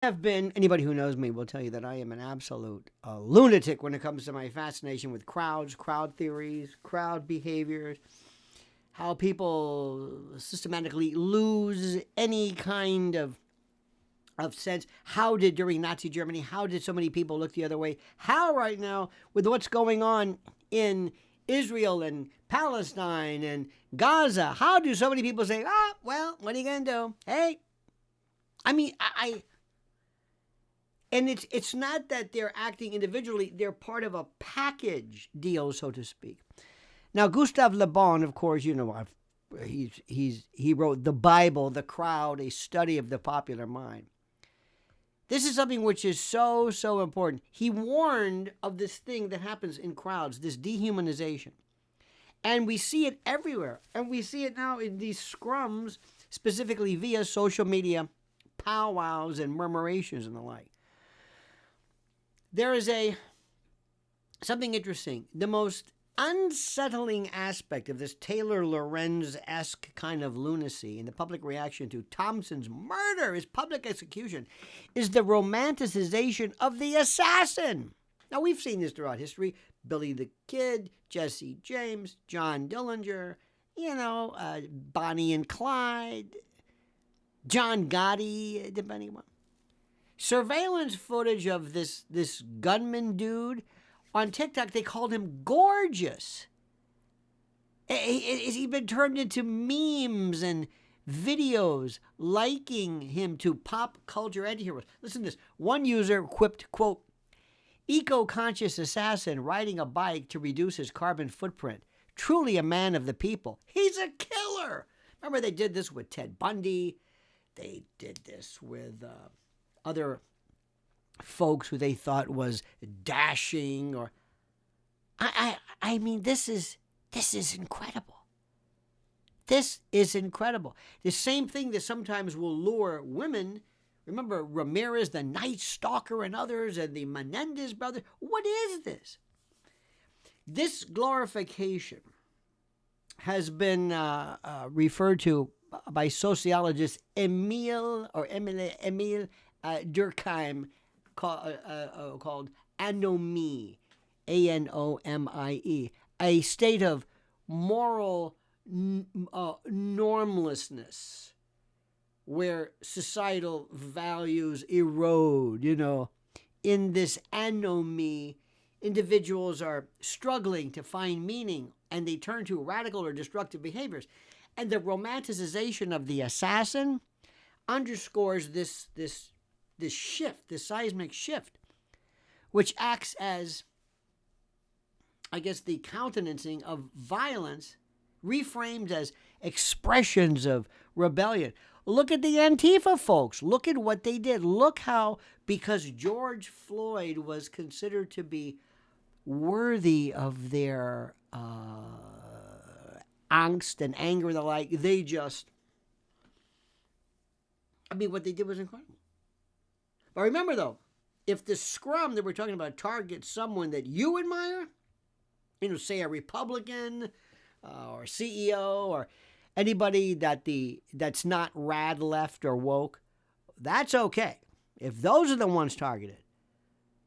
Have been, anybody who knows me will tell you that I am an absolute lunatic when it comes to my fascination with crowds, crowd theories, crowd behaviors, how people systematically lose any kind of sense. How did during Nazi Germany, how did so many people look the other way? How right now, with what's going on in Israel and Palestine and Gaza, how do so many people say, well, what are you going to do? Hey, I mean, and it's not that they're acting individually, they're part of a package deal, so to speak. Now, Gustave Le Bon, of course, you know, he wrote The Bible, The Crowd, A Study of the Popular Mind. This is something which is so, so important. He warned of this thing that happens in crowds, this dehumanization. And we see it everywhere. And we see it now in these scrums, specifically via social media, powwows and murmurations and the like. There is something interesting. The most unsettling aspect of this Taylor Lorenz-esque kind of lunacy in the public reaction to Thompson's murder, his public execution, is the romanticization of the assassin. Now, we've seen this throughout history. Billy the Kid, Jesse James, John Dillinger, Bonnie and Clyde, John Gotti, depending on. Surveillance footage of this gunman dude on TikTok, they called him gorgeous. He's been turned into memes and videos liking him to pop culture anti-heroes. Listen to this. One user quipped, quote, "Eco-conscious assassin riding a bike to reduce his carbon footprint. Truly a man of the people. He's a killer." Remember, they did this with Ted Bundy. They did this with other folks who they thought was dashing, or I mean, this is incredible. This is incredible. The same thing that sometimes will lure women. Remember Ramirez, the Night Stalker, and others, and the Menendez brothers. What is this? This glorification has been referred to by sociologist Emile Durkheim, called anomie, anomie, a state of moral normlessness where societal values erode. In this anomie, individuals are struggling to find meaning, and they turn to radical or destructive behaviors. And the romanticization of the assassin underscores this shift, this seismic shift, which acts as, I guess, the countenancing of violence reframed as expressions of rebellion. Look at the Antifa folks. Look at what they did. Look how, because George Floyd was considered to be worthy of their angst and anger and the like, they just, what they did was incredible. But remember, though, if the scrum that we're talking about targets someone that you admire, say a Republican or CEO or anybody that's not rad left or woke, that's okay. If those are the ones targeted,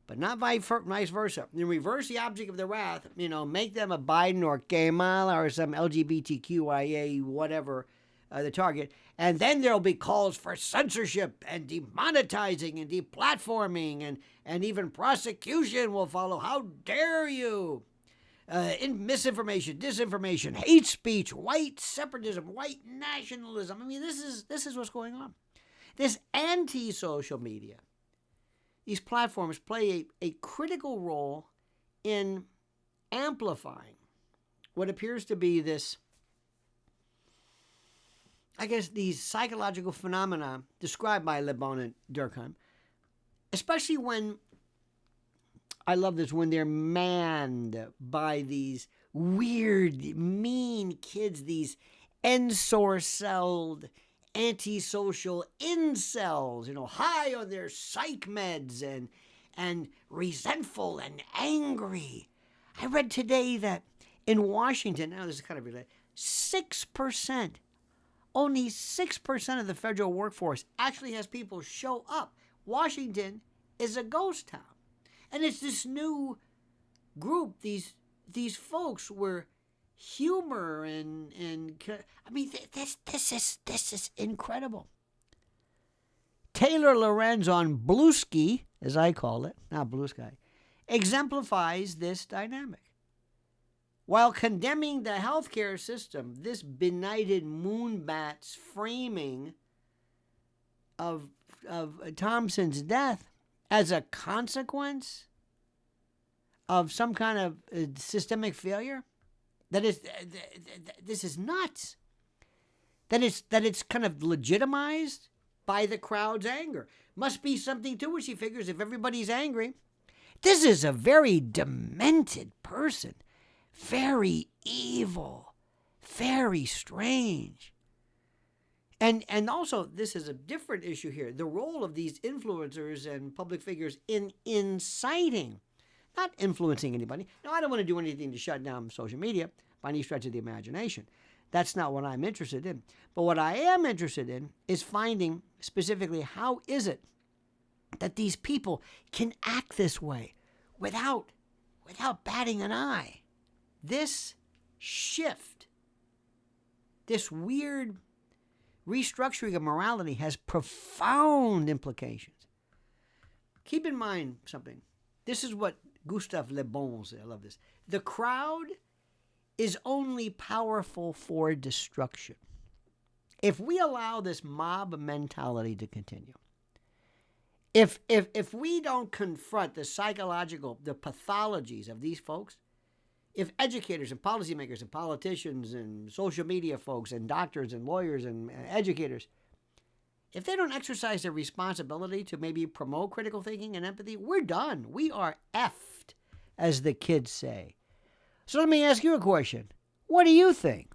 but not vice versa. In reverse the object of the wrath, make them a Biden or Kamala or some LGBTQIA whatever the target, and then there'll be calls for censorship and demonetizing and deplatforming, and even prosecution will follow. How dare you? In misinformation, disinformation, hate speech, white separatism, white nationalism. This is what's going on. This anti-social media, these platforms play a critical role in amplifying what appears to be this, I guess, these psychological phenomena described by Le Bon and Durkheim, especially when, I love this, when they're manned by these weird, mean kids, these ensorcelled, antisocial incels, high on their psych meds and resentful and angry. I read today that in Washington, now this is kind of related, 6%, only 6% of the federal workforce actually has people show up Washington is a ghost town. And it's this new group, these folks were humor and I mean, this is incredible. Taylor Lorenz on Blue Ski, as I call it, not Blue Sky, exemplifies this dynamic. While condemning the healthcare system, this benighted moonbat's framing of Thompson's death as a consequence of some kind of systemic failure, this is nuts. That it's kind of legitimized by the crowd's anger. Must be something to it, she figures, if everybody's angry. This is a very demented person. Very evil. Very strange. And also, this is a different issue here. The role of these influencers and public figures in inciting, not influencing anybody. Now, I don't want to do anything to shut down social media by any stretch of the imagination. That's not what I'm interested in. But what I am interested in is finding specifically how is it that these people can act this way without batting an eye. This shift, this weird restructuring of morality has profound implications. Keep in mind something. This is what Gustave Le Bon said. I love this. The crowd is only powerful for destruction. If we allow this mob mentality to continue, if we don't confront the psychological, the pathologies of these folks, if educators and policymakers and politicians and social media folks and doctors and lawyers and educators, if they don't exercise their responsibility to maybe promote critical thinking and empathy, we're done. We are effed, as the kids say. So let me ask you a question. What do you think?